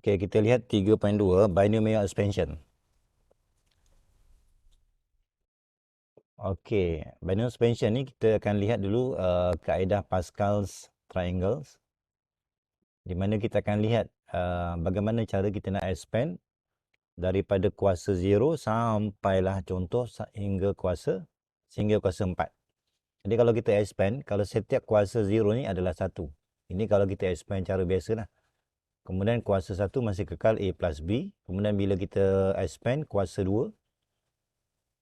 Okey, kita lihat 3.2 binomial expansion. Okey, binomial expansion ni kita akan lihat dulu kaedah Pascal's triangles, di mana kita akan lihat bagaimana cara kita nak expand daripada kuasa 0 sampailah contoh sehingga kuasa 4. Jadi kalau kita expand, kalau setiap kuasa 0 ni adalah 1. Ini kalau kita expand cara biasalah. Kemudian kuasa 1 masih kekal A plus B. Kemudian bila kita expand kuasa 2,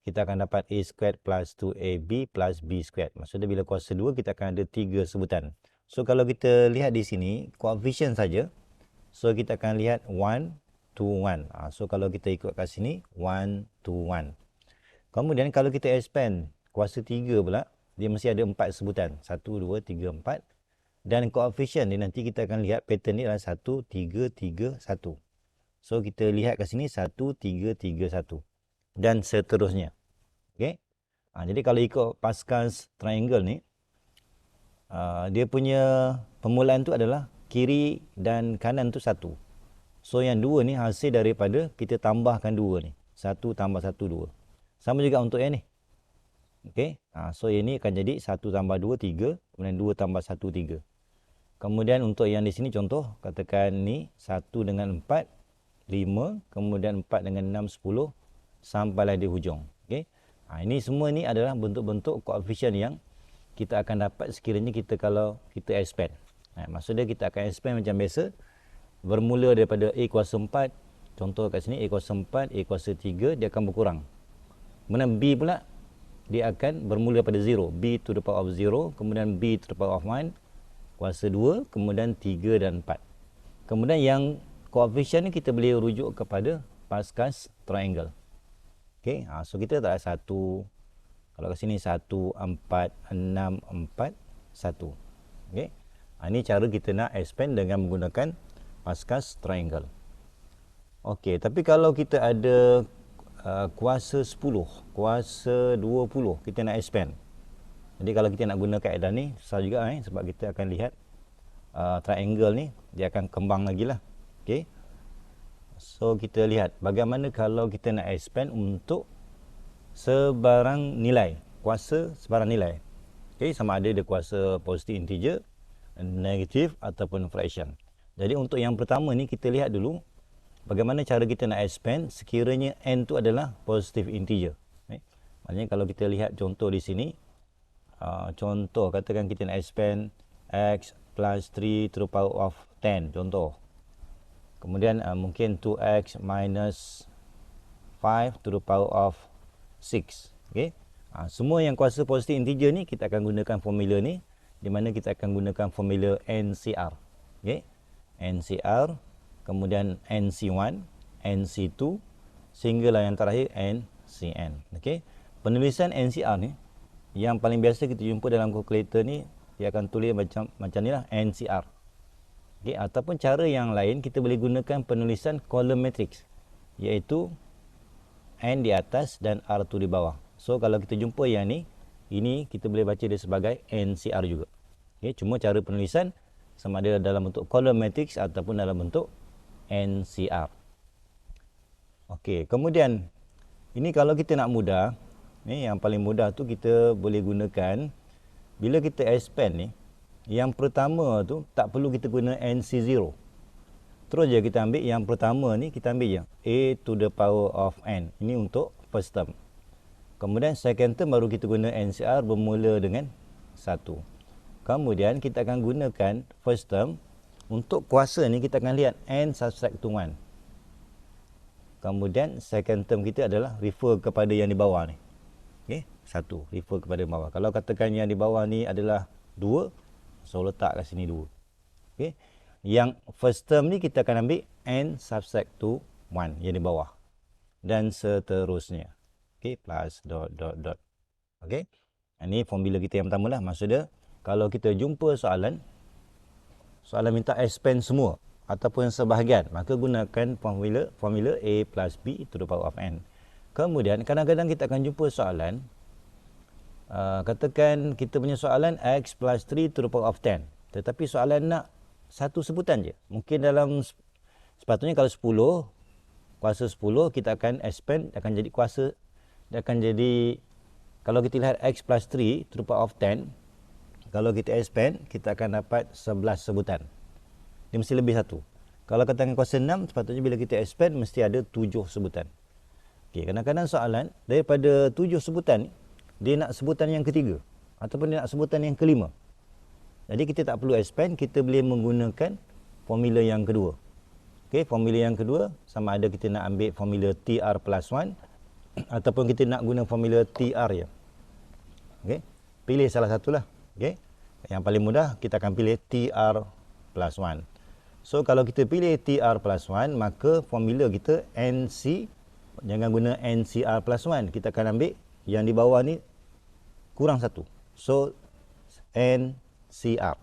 kita akan dapat A squared plus 2AB plus B squared. Maksudnya bila kuasa 2, kita akan ada 3 sebutan. So kalau kita lihat di sini, coefficient saja. So kita akan lihat 1, 2, 1. So kalau kita ikut kat sini, 1, 2, 1. Kemudian kalau kita expand kuasa 3 pula, dia mesti ada 4 sebutan. 1, 2, 3, 4. Dan coefficient ni nanti kita akan lihat pattern ni adalah 1, 3, 3, 1. So kita lihat kat sini 1, 3, 3, 1. Dan seterusnya. Okey. Jadi kalau ikut Pascal's triangle ni, dia punya permulaan tu adalah kiri dan kanan tu 1. So yang 2 ni hasil daripada kita tambahkan 2 ni. 1 tambah 1, 2. Sama juga untuk yang ni. Okey. So yang ni akan jadi 1 tambah 2, 3. Kemudian 2 tambah 1, 3. Kemudian untuk yang di sini contoh, katakan ni 1 dengan 4, 5. Kemudian 4 dengan 6, 10. Sampailah di hujung. Okey. Ini semua ni adalah bentuk-bentuk coefficient yang kita akan dapat sekiranya kita kalau kita expand. Maksudnya kita akan expand macam biasa. Bermula daripada A kuasa 4. Contoh kat sini A kuasa 4, A kuasa 3, dia akan berkurang. Kemudian B pula, dia akan bermula pada 0. B to the power of 0, kemudian B to the power of 1, kuasa 2, kemudian 3 dan 4. Kemudian yang coefficient ni kita boleh rujuk kepada Pascal's triangle. Okey, so kita tak ada 1. Kalau kat sini 1, 4, 6, 4, 1. Okey. Ini cara kita nak expand dengan menggunakan Pascal's triangle. Okey, tapi kalau kita ada kuasa 10, kuasa 20, kita nak expand. Jadi kalau kita nak guna kaedah ni, susah juga sebab kita akan lihat triangle ni, dia akan kembang lagi lah. Okey. So kita lihat bagaimana kalau kita nak expand untuk sebarang nilai, kuasa sebarang nilai. Okey, sama ada dia kuasa positif integer, negatif ataupun fraction. Jadi untuk yang pertama ni kita lihat dulu bagaimana cara kita nak expand sekiranya n tu adalah positif integer. Maksudnya kalau kita lihat contoh di sini, contoh katakan kita nak expand x plus 3 to the power of 10 contoh. Kemudian mungkin 2x minus 5 to the power of 6. Okay? Semua yang kuasa positif integer ni kita akan gunakan formula ni, di mana kita akan gunakan formula NCR. Okay? NCR, kemudian NC1, NC2, sehinggalah yang terakhir NCN. Okay? Penulisan NCR ni, yang paling biasa kita jumpa dalam kalkulator ni, dia akan tulis macam ni lah, NCR. Okay, ataupun cara yang lain kita boleh gunakan penulisan column matrix, iaitu N di atas dan R tu di bawah. So kalau kita jumpa yang ni, ini kita boleh baca dia sebagai NCR juga. Okay, cuma cara penulisan sama ada dalam bentuk column matrix ataupun dalam bentuk NCR. Okey, kemudian ini kalau kita nak mudah, ni yang paling mudah tu kita boleh gunakan bila kita expand ni. Yang pertama tu tak perlu kita guna NC0. Terus je kita ambil yang pertama ni, kita ambil je A to the power of N. Ini untuk first term. Kemudian second term baru kita guna NCR bermula dengan 1. Kemudian kita akan gunakan first term. Untuk kuasa ni kita akan lihat N subtract to 1. Kemudian second term kita adalah refer kepada yang di bawah ni. Okay, 1 refer kepada bawah. Kalau katakan yang di bawah ni adalah 2, so letak kat sini 2. Okay. Yang first term ni kita akan ambil N subtract to 1 yang di bawah. Dan seterusnya. Okay, plus dot dot dot. Okay. Ini formula kita yang pertama lah. Maksudnya kalau kita jumpa soalan minta expand semua ataupun sebahagian, maka gunakan formula A plus B to the power of N. Kemudian kadang-kadang kita akan jumpa soalan, katakan kita punya soalan x plus 3 to the power of 10. Tetapi soalan nak satu sebutan je. Mungkin dalam Sepatutnya kalau 10, kuasa 10 kita akan expand, akan jadi kuasa, dia akan jadi, kalau kita lihat x plus 3 to the power of 10, kalau kita expand, kita akan dapat 11 sebutan. Dia mesti lebih satu. Kalau katakan kuasa 6, sepatutnya bila kita expand, mesti ada 7 sebutan. Okay, kadang-kadang soalan, daripada 7 sebutan, dia nak sebutan yang ketiga, ataupun dia nak sebutan yang kelima. Jadi kita tak perlu expand, kita boleh menggunakan formula yang kedua. Okay, formula yang kedua, sama ada kita nak ambil formula TR plus 1, ataupun kita nak guna formula TR je. Okay, pilih salah satulah. Okay, yang paling mudah, kita akan pilih TR plus 1. So, kalau kita pilih TR plus 1, maka formula kita NC, jangan guna NCR plus 1. Kita akan ambil yang di bawah ni kurang 1. So, NCR.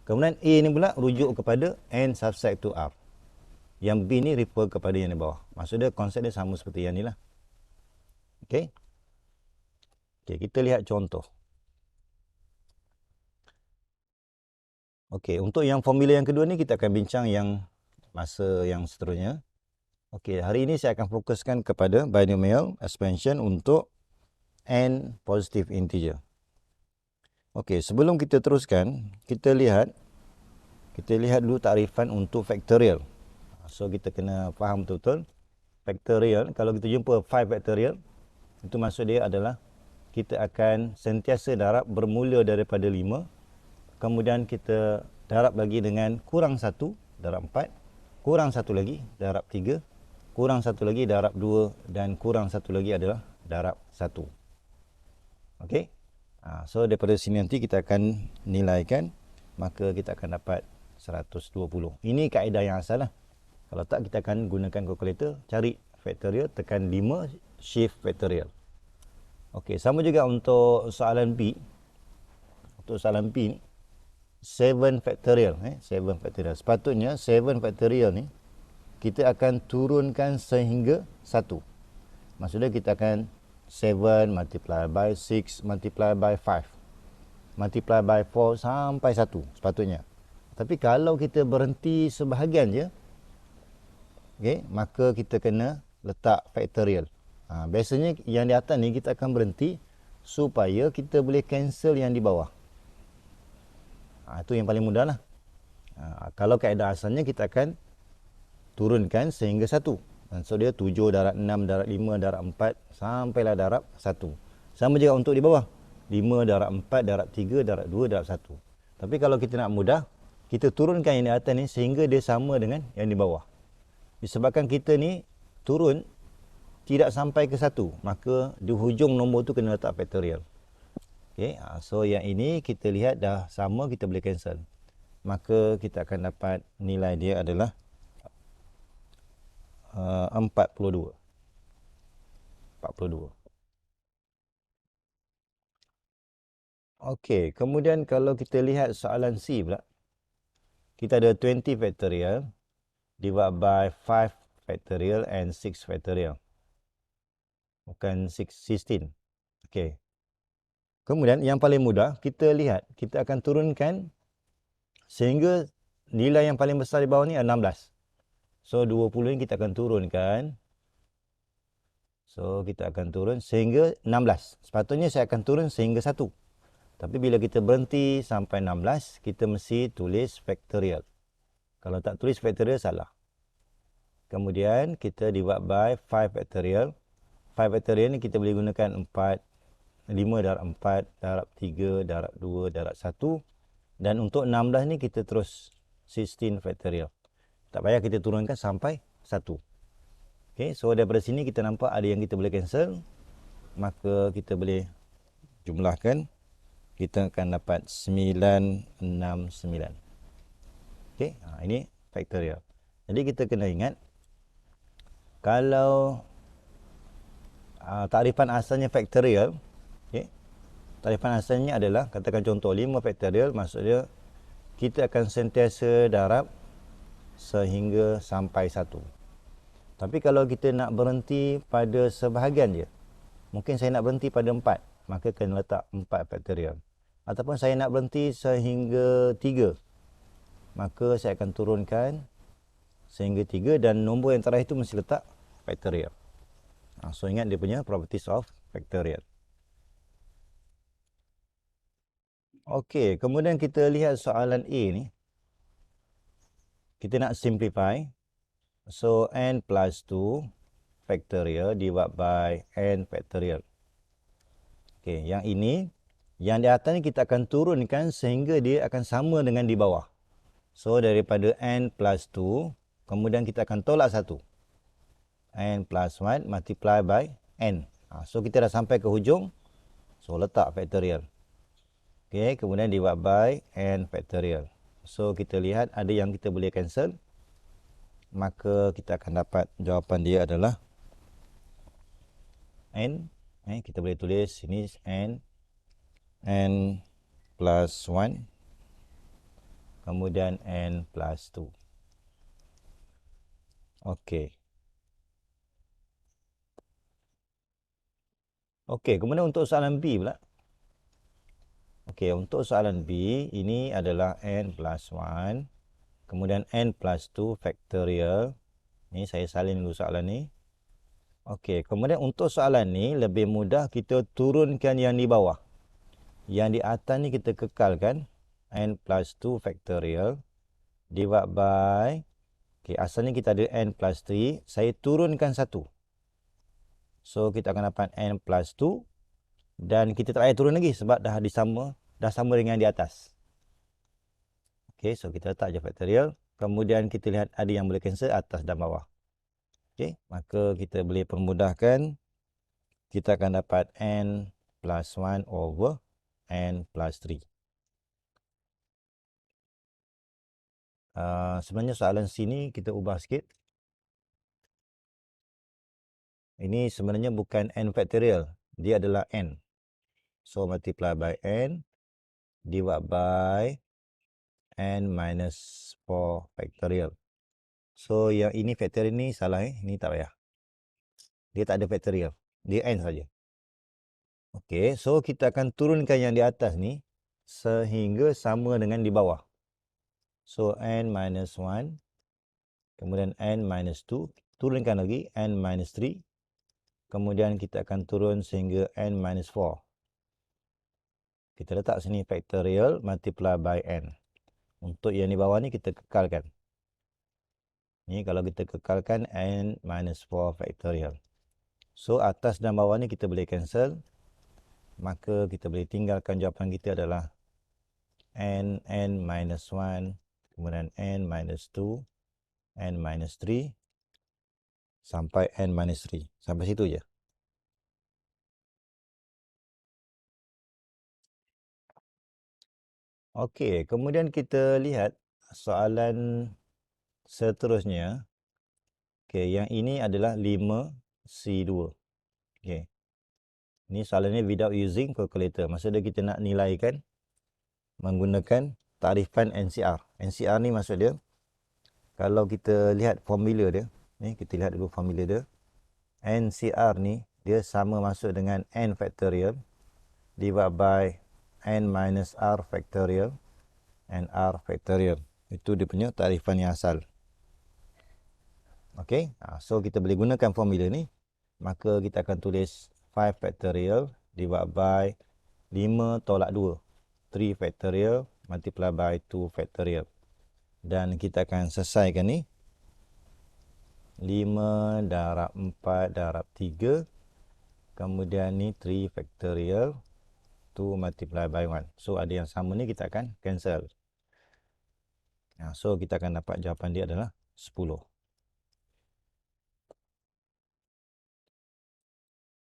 Kemudian A ni pula rujuk kepada N subset to R. Yang B ni refer kepada yang di bawah. Maksudnya konsep dia sama seperti yang ni lah. Okay. Okay, kita lihat contoh. Okay, untuk yang formula yang kedua ni kita akan bincang yang masa yang seterusnya. Okay, hari ini saya akan fokuskan kepada binomial expansion untuk N positive integer. Okay, sebelum kita teruskan, kita lihat dulu takrifan untuk factorial. So, kita kena faham betul-betul. Factorial, kalau kita jumpa 5 factorial, itu maksud dia adalah kita akan sentiasa darab bermula daripada 5, kemudian kita darab lagi dengan kurang 1, darab 4, kurang 1 lagi, darab 3, kurang 1 lagi, darab 2, dan kurang 1 lagi adalah darab 1. Okey. So, daripada sini nanti kita akan nilaikan, maka kita akan dapat 120. Ini kaedah yang asal lah. Kalau tak, kita akan gunakan kalkulator, cari factorial, tekan 5, shift factorial. Okey, sama juga untuk soalan B. Untuk soalan B ni, 7 factorial. 7 factorial. Sepatutnya 7 factorial ni, kita akan turunkan sehingga 1. Maksudnya kita akan 7 multiply by 6 multiply by 5 multiply by 4 sampai 1 sepatutnya. Tapi kalau kita berhenti sebahagian je, okay, maka kita kena letak factorial. Biasanya yang di atas ni kita akan berhenti supaya kita boleh cancel yang di bawah. Itu yang paling mudah lah. Kalau kaedah asalnya kita akan turunkan sehingga 1. So dia 7 darab 6 darab 5 darab 4 sampailah darab 1. Sama juga untuk di bawah. 5 darab 4 darab 3 darab 2 darab 1. Tapi kalau kita nak mudah, kita turunkan yang di atas ni sehingga dia sama dengan yang di bawah. Disebabkan kita ni turun tidak sampai ke 1, maka di hujung nombor tu kena letak factorial. Okay, so yang ini kita lihat dah sama, kita boleh cancel. Maka kita akan dapat nilai dia adalah 42. Okey, kemudian kalau kita lihat soalan C pula, kita ada 20 factorial divided by 5 factorial and 6 factorial. Bukan 16. Okey. Kemudian yang paling mudah, kita lihat, kita akan turunkan sehingga nilai yang paling besar di bawah ni 16. So 20 ni kita akan turunkan. So kita akan turun sehingga 16. Sepatutnya saya akan turun sehingga 1. Tapi bila kita berhenti sampai 16, kita mesti tulis factorial. Kalau tak tulis factorial, salah. Kemudian kita divide by 5 factorial. 5 factorial ni kita boleh gunakan 4, 5 darab 4, darab 3, darab 2, darab 1. Dan untuk 16 ni kita terus 16 factorial. Tak payah kita turunkan sampai 1. Okay, so daripada sini kita nampak ada yang kita boleh cancel. Maka kita boleh jumlahkan. Kita akan dapat 969. Okay, ini factorial. Jadi kita kena ingat, kalau takrifan asalnya factorial, okay, takrifan asalnya adalah, katakan contoh 5 factorial, maksudnya kita akan sentiasa darab sehingga sampai 1. Tapi kalau kita nak berhenti pada sebahagian je, mungkin saya nak berhenti pada 4, maka kena letak 4 factorial. Ataupun saya nak berhenti sehingga 3, maka saya akan turunkan sehingga 3 dan nombor yang terakhir itu mesti letak factorial. So ingat dia punya properties of factorial. Okey, kemudian kita lihat soalan A ni. Kita nak simplify. So n plus 2 factorial divided by n factorial. Okey, yang ini, yang di atas ni kita akan turunkan sehingga dia akan sama dengan di bawah. So daripada n plus 2, kemudian kita akan tolak 1. N plus 1 multiply by n. So kita dah sampai ke hujung. So letak factorial. Okey, kemudian divide by n factorial. So kita lihat ada yang kita boleh cancel. Maka kita akan dapat jawapan dia adalah n. Kita boleh tulis sini n plus 1. Kemudian n plus 2. Okey. Okey, kemudian untuk soalan B pula. Okey, untuk soalan B, ini adalah n plus 1. Kemudian n plus 2 factorial. Ni saya salin dulu soalan ni. Okey, kemudian untuk soalan ni lebih mudah kita turunkan yang di bawah. Yang di atas ni kita kekalkan n plus 2 factorial divided by, okey, asalnya kita ada n plus 3, saya turunkan 1. So kita akan dapat n plus 2 dan kita tak payah turun lagi sebab dah sama dengan di atas. Okey, so kita letak je factorial. Kemudian kita lihat ada yang boleh cancel atas dan bawah. Okey, maka kita boleh permudahkan. Kita akan dapat n plus 1 over n plus 3. Sebenarnya soalan sini kita ubah sikit. Ini sebenarnya bukan n factorial. Dia adalah n. So multiply by n divided by n minus 4 factorial. So yang ini factorial ni salah Ini tak payah. Dia tak ada factorial. Dia n saja. Okey, so kita akan turunkan yang di atas ni sehingga sama dengan di bawah. So n minus 1. Kemudian n minus 2. Turunkan lagi n minus 3. Kemudian kita akan turun sehingga n minus 4. Kita letak sini factorial multiply by n. Untuk yang di bawah ni kita kekalkan. Ni kalau kita kekalkan n minus 4 factorial. So atas dan bawah ni kita boleh cancel. Maka kita boleh tinggalkan jawapan kita adalah n minus 1. Kemudian n minus 2. N minus 3. Sampai n minus 3. Sampai situ je. Okey, kemudian kita lihat soalan seterusnya. Okey, yang ini adalah 5C2. Okey. Ini soalan ni without using calculator. Maksudnya kita nak nilaikan menggunakan tarifan NCR. NCR ni maksud dia, kalau kita lihat formula dia, ni kita lihat dulu formula dia. NCR ni dia sama masuk dengan n factorial divided by n minus r factorial and r factorial. Itu dia punya tarifan yang asal. Okey, so kita boleh gunakan formula ni. Maka kita akan tulis 5 factorial divided by 5 tolak 2. 3 factorial multiply by 2 factorial. Dan kita akan selesaikan ni. 5 darab 4 darab 3. Kemudian ni 3 factorial. 2 multiply by 1. So ada yang sama ni kita akan cancel. So kita akan dapat jawapan dia adalah 10.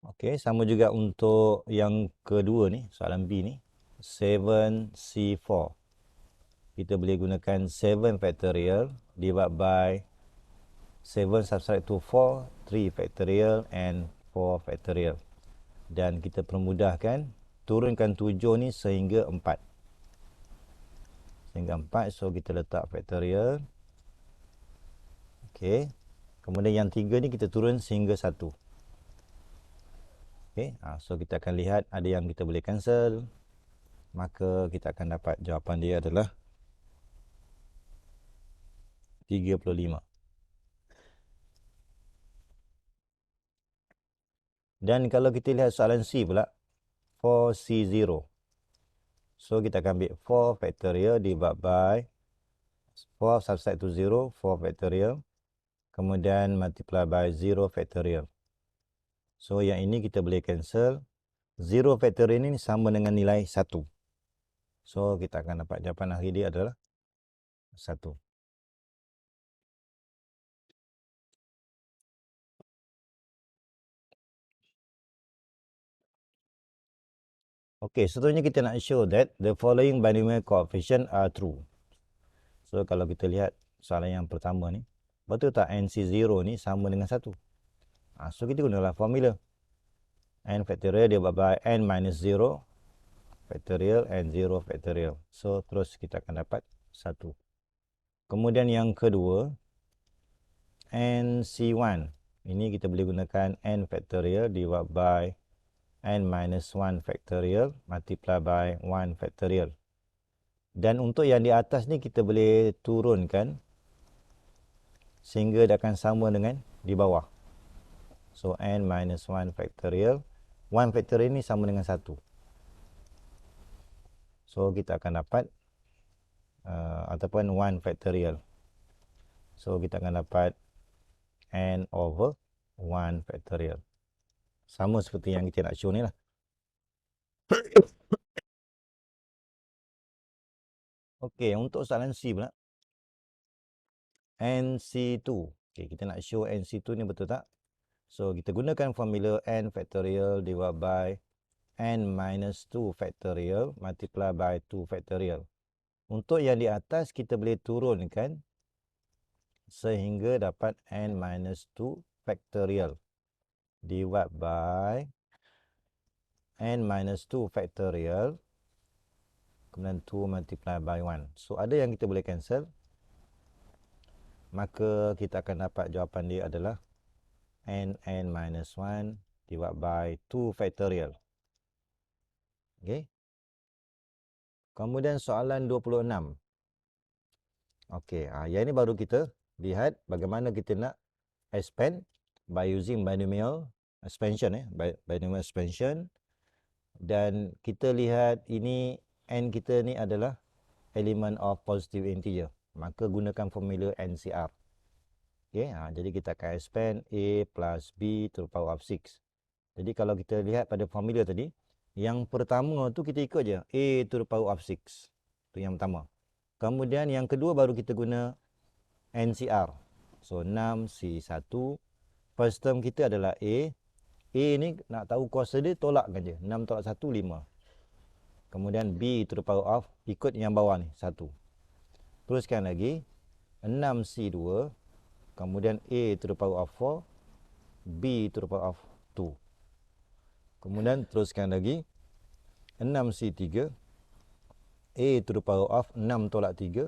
Okey, sama juga untuk yang kedua ni, soalan B ni. 7C4. Kita boleh gunakan 7 factorial divided by 7 subtract to 4, 3 factorial and 4 factorial. Dan kita permudahkan, turunkan 7 ni sehingga 4. Sehingga 4, so kita letak factorial. Okey. Kemudian yang 3 ni kita turun sehingga 1. Okey, so kita akan lihat ada yang kita boleh cancel. Maka kita akan dapat jawapan dia adalah 35. Dan kalau kita lihat soalan C pula, 4C0. So kita akan ambil 4 factorial divided by 4 subtract to 0, 4 factorial. Kemudian multiply by 0 factorial. So yang ini kita boleh cancel. 0 factorial ini sama dengan nilai 1. So kita akan dapat jawapan akhir dia adalah 1. Okey, seterusnya kita nak show that the following binomial coefficient are true. So kalau kita lihat soalan yang pertama ni, betul tak NC0 ni sama dengan 1? So kita gunalah formula. N factorial divided by N minus 0 factorial and 0 factorial. So terus kita akan dapat 1. Kemudian yang kedua, NC1. Ini kita boleh gunakan N factorial divided by N minus 1 factorial multiply by 1 factorial. Dan untuk yang di atas ni kita boleh turunkan sehingga dia akan sama dengan di bawah. So N minus 1 factorial. 1 factorial ni sama dengan 1. So kita akan dapat ataupun 1 factorial. So kita akan dapat N over 1 factorial. Sama seperti yang kita nak show ni lah. Okey, untuk soalan C pula. NC2. Okey, kita nak show NC2 ni betul tak? So kita gunakan formula N factorial divided by N minus 2 factorial multiply by 2 factorial. Untuk yang di atas kita boleh turunkan sehingga dapat N minus 2 factorial divided by N minus 2 factorial kemudian 2 multiply by 1. So ada yang kita boleh cancel. Maka kita akan dapat jawapan dia adalah N minus 1 divided by 2 factorial. Okay. Kemudian soalan 26. Okey, yang ini baru kita lihat bagaimana kita nak expand by using binomial expansion. Binomial expansion. Dan kita lihat ini N kita ni adalah element of positive integer. Maka gunakan formula NCR. Okay, jadi kita akan expand A plus B to the power of 6. Jadi kalau kita lihat pada formula tadi, yang pertama tu kita ikut je A to the power of 6. Itu yang pertama. Kemudian yang kedua baru kita guna NCR. So 6C1. First term kita adalah A. A ni nak tahu kuasa dia, tolakkan je. 6 tolak 1, 5. Kemudian B to the power of, ikut yang bawah ni, 1. Teruskan lagi, 6C2. Kemudian A to the power of 4. B to the power of 2. Kemudian teruskan lagi, 6C3. A to the power of 6 tolak 3.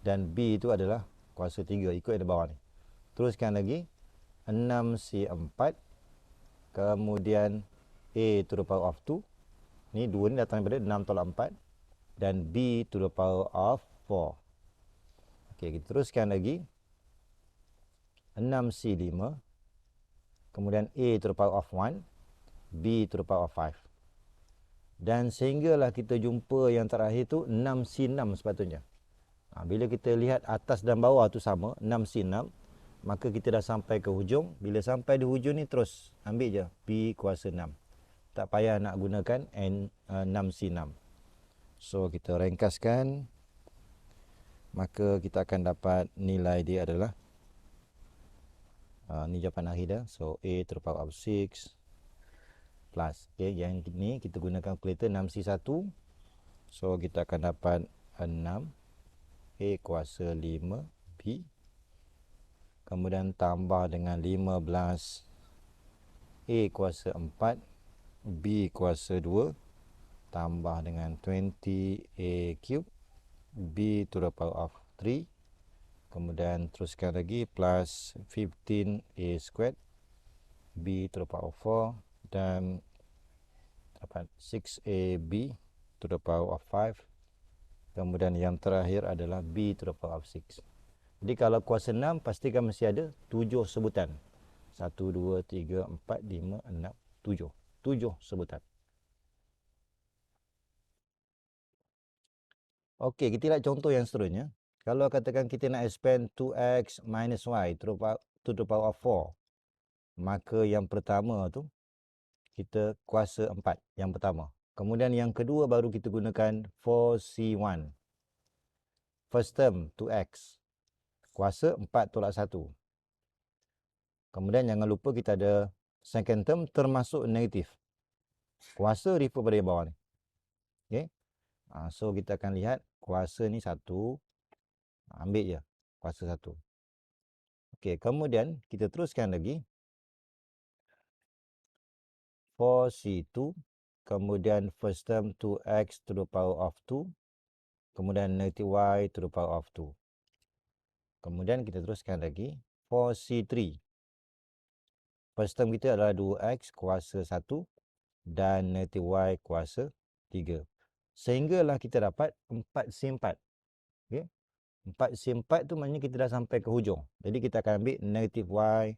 Dan B itu adalah kuasa 3, ikut yang di bawah ni. Teruskan lagi, 6C4. Kemudian A to the power of 2. Ni 2 ni datang daripada 6 tolak 4. Dan B to the power of 4. Okey, kita teruskan lagi. 6C5. Kemudian A to the power of 1. B to the power of 5. Dan sehinggalah kita jumpa yang terakhir tu 6C6 sepatutnya. Bila kita lihat atas dan bawah tu sama, 6C6. Maka kita dah sampai ke hujung. Bila sampai di hujung ni terus ambil je B kuasa 6. Tak payah nak gunakan N 6C6. So kita ringkaskan. Maka kita akan dapat nilai dia adalah ni jawapan akhir dah. So A to the power of 6 plus. Okay, yang ni kita gunakan kalkulator 6C1. So kita akan dapat 6 A kuasa 5 B. Kemudian tambah dengan 15 A kuasa 4 B kuasa 2 tambah dengan 20 A cube B to the power of 3. Kemudian teruskan lagi plus 15 A squared B to the power of 4 dan dapat 6AB to the power of 5. Kemudian yang terakhir adalah B to the power of 6. Jadi kalau kuasa 6 pastikan mesti ada 7 sebutan. 1, 2, 3, 4, 5, 6, 7. 7 sebutan. Okey, kita lihat contoh yang seterusnya. Kalau katakan kita nak expand 2x minus y to the power of 4. Maka yang pertama tu, kita kuasa 4. Yang pertama. Kemudian yang kedua baru kita gunakan 4c1. First term 2x. Kuasa 4 tolak 1. Kemudian jangan lupa kita ada second term termasuk negatif. Kuasa refer pada yang bawah ni. Okay. So kita akan lihat kuasa ni 1. Ambil je kuasa 1. Okey, kemudian kita teruskan lagi. 4c2. Kemudian first term 2x to the power of 2. Kemudian negative y to the power of 2. Kemudian kita teruskan lagi. 4c3. First term kita adalah 2x kuasa 1 dan negative y kuasa 3. Sehinggalah kita dapat 4c4. Okay. 4c4 tu maknanya kita dah sampai ke hujung. Jadi kita akan ambil negative y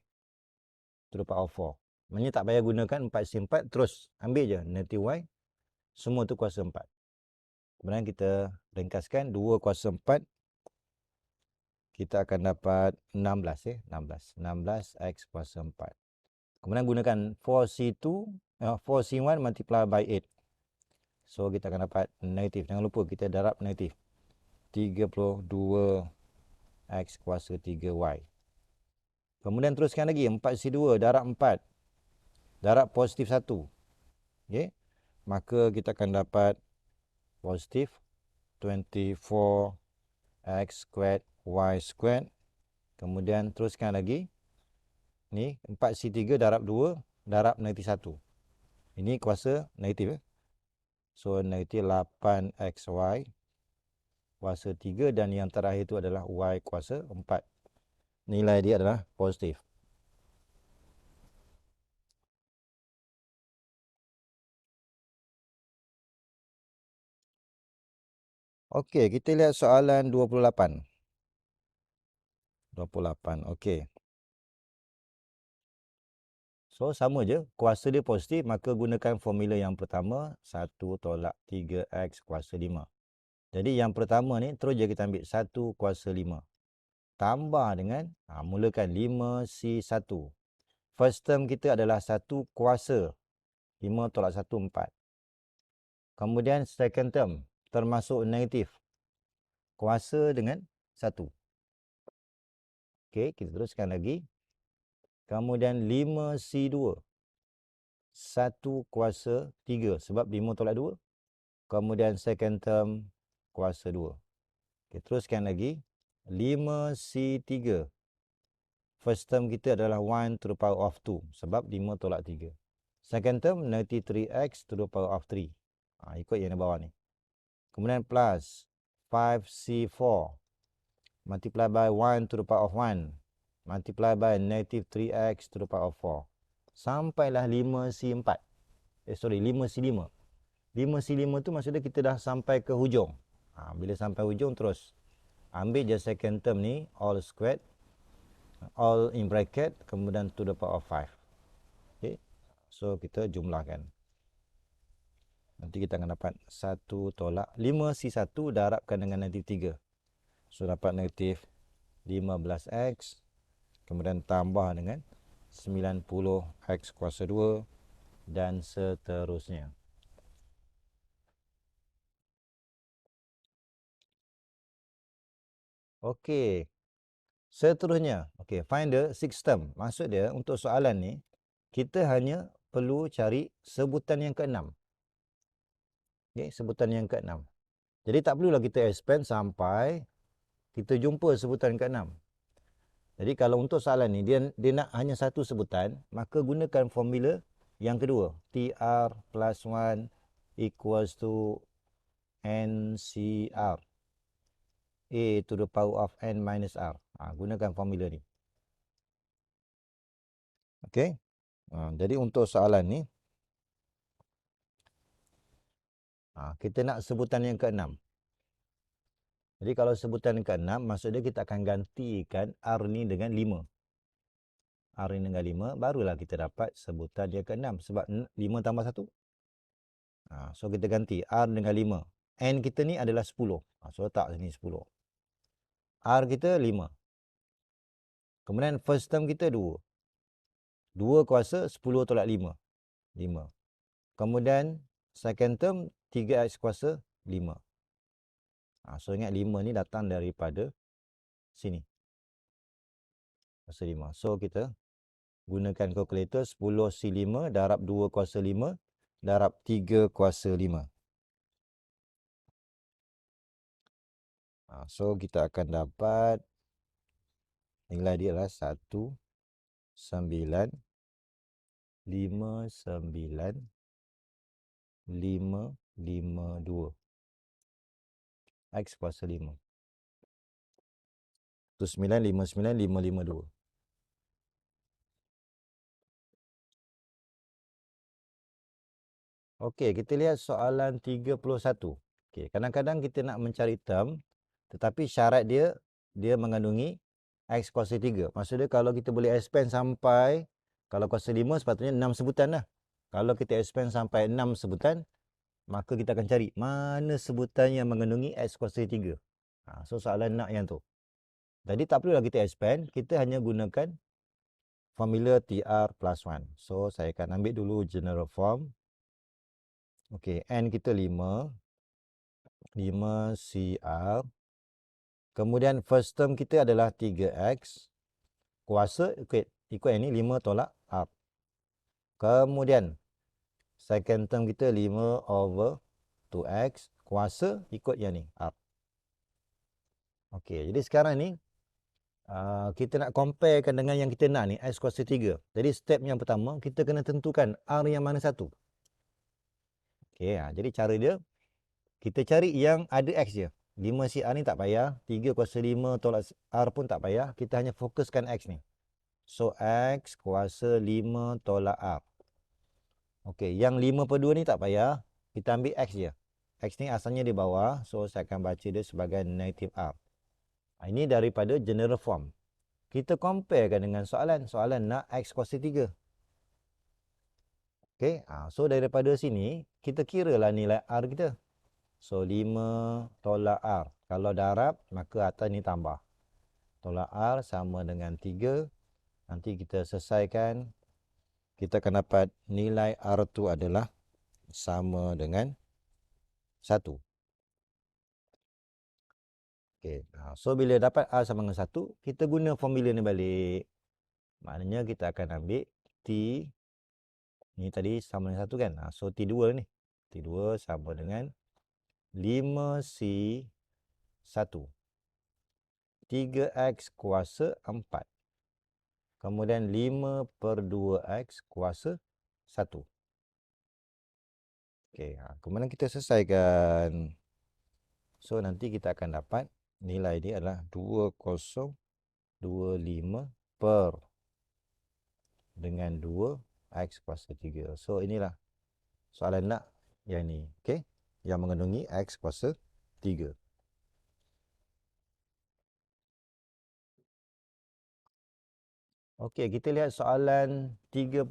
to the power of 4. Maknanya tak payah gunakan 4c4, terus ambil je negative y. Semua tu kuasa 4. Kemudian kita ringkaskan 2 kuasa 4. Kita akan dapat 16. 16x kuasa 4. Kemudian gunakan 4c1 multiply by 8. So kita akan dapat negatif. Jangan lupa kita darab negatif. 32x kuasa 3y. Kemudian teruskan lagi. 4c2 darab 4. Darab positif 1. Okay. Maka kita akan dapat positif 24x squared y squared. Kemudian teruskan lagi. Ni 4c3 darab 2 darab negatif 1. Ini kuasa negatif. So negatif 8xy kuasa 3 dan yang terakhir itu adalah y kuasa 4. Nilai dia adalah positif. Okey, kita lihat soalan 28. 28, okey. So, sama je. Kuasa dia positif, maka gunakan formula yang pertama. 1 tolak 3x kuasa 5. Jadi, yang pertama ni, terus je kita ambil 1 kuasa 5. Tambah dengan, mulakan 5c1. First term kita adalah 1 kuasa. 5 tolak 1, 4. Kemudian, second term, termasuk negatif. Kuasa dengan 1. Okey, kita teruskan lagi. Kemudian 5c2. 1 kuasa 3 sebab 5 tolak 2. Kemudian second term kuasa 2. Okay, teruskan lagi. 5c3. First term kita adalah 1 to the power of 2 sebab 5 tolak 3. Second term negative 3x to the power of 3. Ikut yang di bawah ni. Kemudian plus 5c4 multiply by 1 to the power of 1 multiply by negative 3x to the power of 4. Sampailah 5c4. 5c5. 5c5 tu maksudnya kita dah sampai ke hujung. Bila sampai hujung terus ambil je second term ni all squared, all in bracket, kemudian to the power of 5. Okay. So kita jumlahkan. Nanti kita akan dapat 1 tolak 5c1 darabkan dengan negatif 3. So dapat negatif 15x. Kemudian tambah dengan 90x kuasa 2 dan seterusnya. Okey. Seterusnya, find the sixth term. Maksud dia untuk soalan ni kita hanya perlu cari sebutan yang ke-6. Sebutan yang ke-6. Jadi tak perlulah kita expand sampai kita jumpa sebutan ke-6. Jadi kalau untuk soalan ni dia nak hanya satu sebutan, maka gunakan formula yang kedua. TR plus 1 equals to NCR. A to the power of N minus R. Gunakan formula ni. Okey. Jadi untuk soalan ni, kita nak sebutan yang ke-6. Jadi kalau sebutan yang ke-6, maksudnya kita akan gantikan R ni dengan 5. R ni dengan 5, barulah kita dapat sebutan dia ke 6. Sebab 5 tambah 1. So kita ganti R dengan 5. N kita ni adalah 10. So letak sini 10. R kita 5. Kemudian first term kita 2. 2 kuasa 10 tolak 5. 5. Kemudian second term 3x kuasa 5. So ingat 5 ni datang daripada sini. Kuasa 5. So kita gunakan kalkulator 10C5 darab 2 kuasa 5 darab 3 kuasa 5. So kita akan dapat nilai dia adalah 1, 9, 5, 9, 5, 5, 2. X kuasa 5. 9, 5, 9, 5, 5, 2. Okey, kita lihat soalan 31. Okey, kadang-kadang kita nak mencari term, tetapi syarat dia mengandungi X kuasa 3. Maksudnya kalau kita boleh expand sampai, kalau kuasa 5 sepatutnya 6 sebutan dah. Kalau kita expand sampai 6 sebutan, maka kita akan cari mana sebutan yang mengandungi X kuasa 3. So soalan nak yang tu. Jadi tak perlulah kita expand, kita hanya gunakan formula TR plus 1. So saya akan ambil dulu general form. Okey, N kita 5. 5 CR. Kemudian first term kita adalah 3X. Kuasa ikut yang ni 5 tolak R. Kemudian second term kita 5 over 2X. Kuasa ikut yang ni R. Okey, jadi sekarang ni kita nak comparekan dengan yang kita nak ni, X kuasa 3. Jadi step yang pertama, kita kena tentukan R yang mana satu. Okey, jadi cara dia, kita cari yang ada X je. 5 CR ni tak payah, 3 kuasa 5 tolak R pun tak payah, kita hanya fokuskan X ni. So, X kuasa 5 tolak R. Okey, yang 5 per 2 ni tak payah, kita ambil X je. X ni asalnya di bawah, so saya akan baca dia sebagai negative R. Ini daripada general form. Kita comparekan dengan soalan. Soalan nak X kuasa 3. Okey, so daripada sini, kita kiralah nilai R kita. So, 5 tolak R. Kalau darab, maka atas ni tambah. Tolak R sama dengan 3. Nanti kita selesaikan. Kita akan dapat nilai R tu adalah sama dengan 1. Okay. So, bila dapat R sama dengan 1, kita guna formula ni balik. Maknanya kita akan ambil T. Ni tadi sama dengan 1 kan. So, T2 ni. T2 sama dengan 5C1. 3X kuasa 4. Kemudian 5 per 2X kuasa 1. Okey, kemudian kita selesaikan. So, nanti kita akan dapat nilai dia adalah 2025 per dengan 2X kuasa 3. So, inilah soalan nak yang ni. Okey, yang mengandungi X kuasa 3. Okey, kita lihat soalan 31.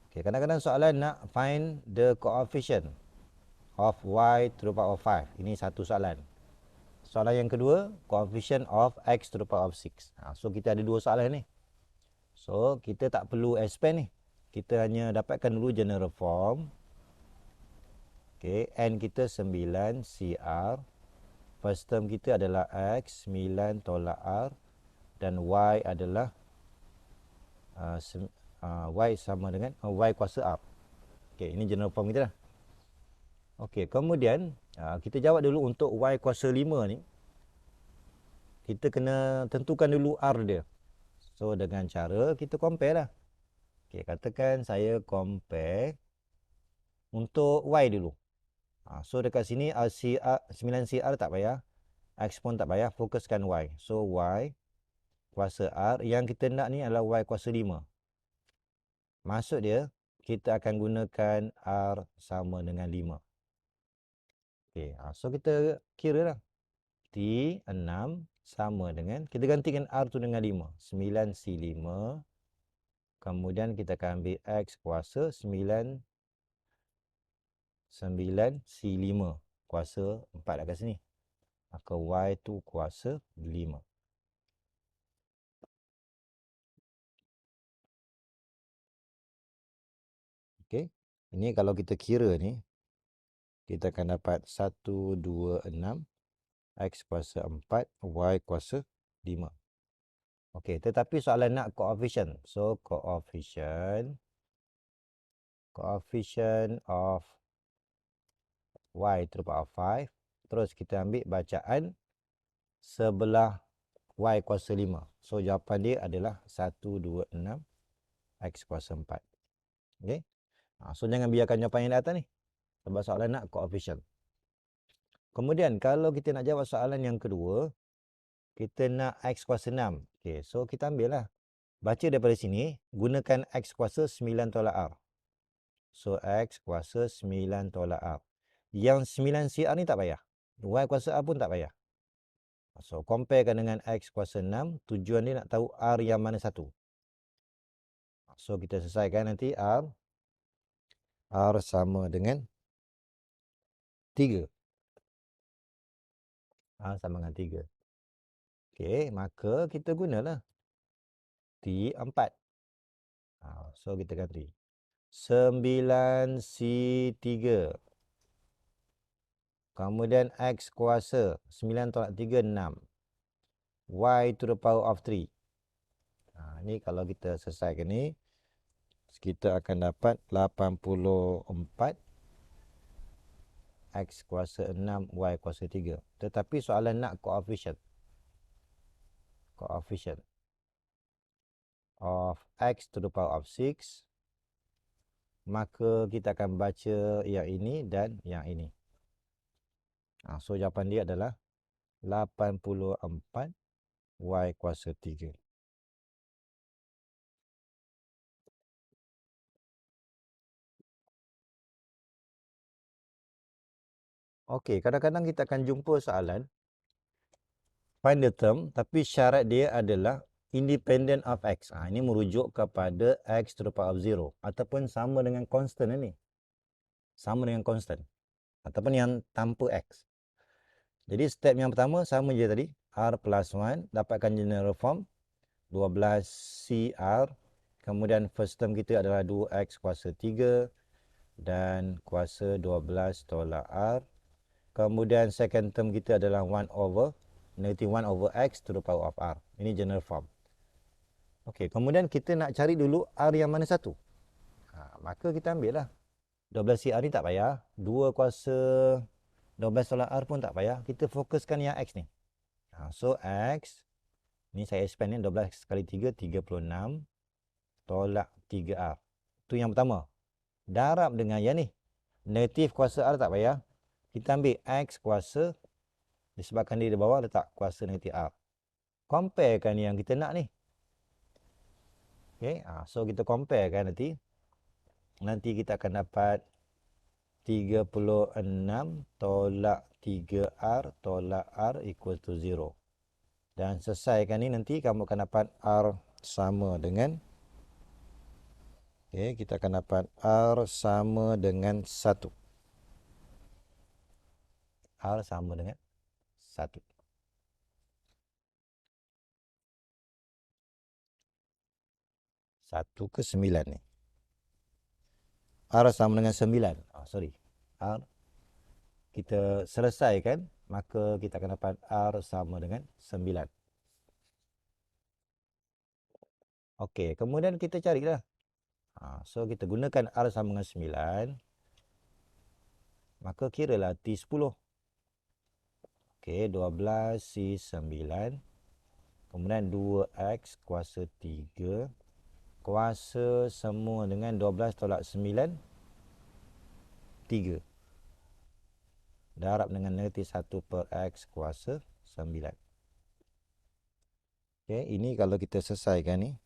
Okey, kadang-kadang soalan nak find the coefficient of y to the power of 5. Ini satu soalan. Soalan yang kedua, coefficient of x to the power of 6. So, kita ada dua soalan ni. So, kita tak perlu expand ni. Kita hanya dapatkan dulu general form. Okey, N kita 9 CR. First term kita adalah X, 9 tolak R. Dan Y adalah Y sama dengan Y kuasa R. Okey, ini general form kita dah. Okey, kemudian kita jawab dulu untuk Y kuasa 5 ni. Kita kena tentukan dulu R dia. So, dengan cara kita compare lah. Okey, katakan saya compare untuk Y dulu. So, dekat sini 9CR tak payah. X pun tak payah, fokuskan Y. So, Y kuasa R. Yang kita nak ni adalah Y kuasa 5. Maksud dia, kita akan gunakan R sama dengan 5. Okey, so kita kira lah. T 6 sama dengan, kita gantikan R tu dengan 5. 9C5. Kemudian kita akan ambil X kuasa 9C5. Kuasa 4 kat sini. Maka Y tu kuasa 5. Okey. Ini kalau kita kira ni, kita akan dapat 1, 2, 6. X kuasa 4, Y kuasa 5. Okey, tetapi soalan nak coefficient. So, coefficient of Y to the power 5. Terus kita ambil bacaan sebelah Y kuasa 5. So, jawapan dia adalah 1, 2, 6. X kuasa 4. Okey. So, jangan biarkan jawapan yang di atas ni. Sebab soalan nak coefficient. Kemudian, kalau kita nak jawab soalan yang kedua, kita nak X kuasa 6. Okey, so kita ambil lah. Baca daripada sini, gunakan X kuasa 9 tolak R. So, X kuasa 9 tolak R. Yang 9CR ni tak payah. Y kuasa R pun tak payah. So, comparekan dengan X kuasa 6. Tujuan dia nak tahu R yang mana satu. So, kita selesaikan nanti R. R sama dengan 3. R sama dengan 3. Okey, maka kita gunalah T4. So, kita ganti. 9C3. Kemudian X kuasa 9 tolak 3, 6. Y to the power of 3. Ni kalau kita selesaikan ni, kita akan dapat 84. X kuasa 6, Y kuasa 3. Tetapi soalan nak coefficient. Coefficient of X to the power of 6. Maka kita akan baca yang ini dan yang ini. So, jawapan dia adalah 84 Y kuasa 3. Okey, kadang-kadang kita akan jumpa soalan find the term, tapi syarat dia adalah independent of X. Ini merujuk kepada X to the power of 0. Ataupun sama dengan constant ni. Sama dengan constant. Ataupun yang tanpa X. Jadi step yang pertama sama je tadi. R plus 1. Dapatkan general form. 12CR. Kemudian first term kita adalah 2X kuasa 3. Dan kuasa 12 tolak R. Kemudian second term kita adalah 1 over X to the power of R. Ini general form. Okey, kemudian kita nak cari dulu R yang mana satu. Maka kita ambil lah. 12CR ni tak payah. 2 kuasa 12 tolak R pun tak payah. Kita fokuskan yang X ni. So, X. Ni saya expand ni 12 kali 3, 36. Tolak 3R. Itu yang pertama. Darab dengan yang ni. Negatif kuasa R tak payah. Kita ambil X kuasa. Disebabkan dia di bawah letak kuasa negatif R. Comparekan yang kita nak ni. Okay. So, kita comparekan nanti. Nanti kita akan dapat 36 tolak 3R tolak R equal to 0. Dan selesaikan ni nanti kamu akan dapat R sama dengan, okay, kita akan dapat R sama dengan 1. R sama dengan 1. Satu ke 9 ni. R sama dengan 9. Sorry. R kita selesaikan, maka kita akan dapat R sama dengan 9. Okey, kemudian kita carilah. So, kita gunakan R sama dengan 9. Maka kiralah T10. Okey, 12C9. Kemudian 2X kuasa 3. Kuasa semua dengan 12 tolak 9. 3. Darab dengan negatif 1 per X kuasa 9. Okey, ini kalau kita selesaikan ni.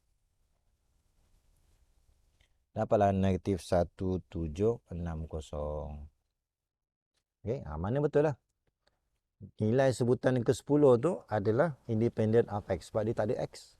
Dapatlah negatif 1760. Okey, mana betul lah. nilai sebutan yang ke-10 tu adalah independent of X sebab dia tak ada X.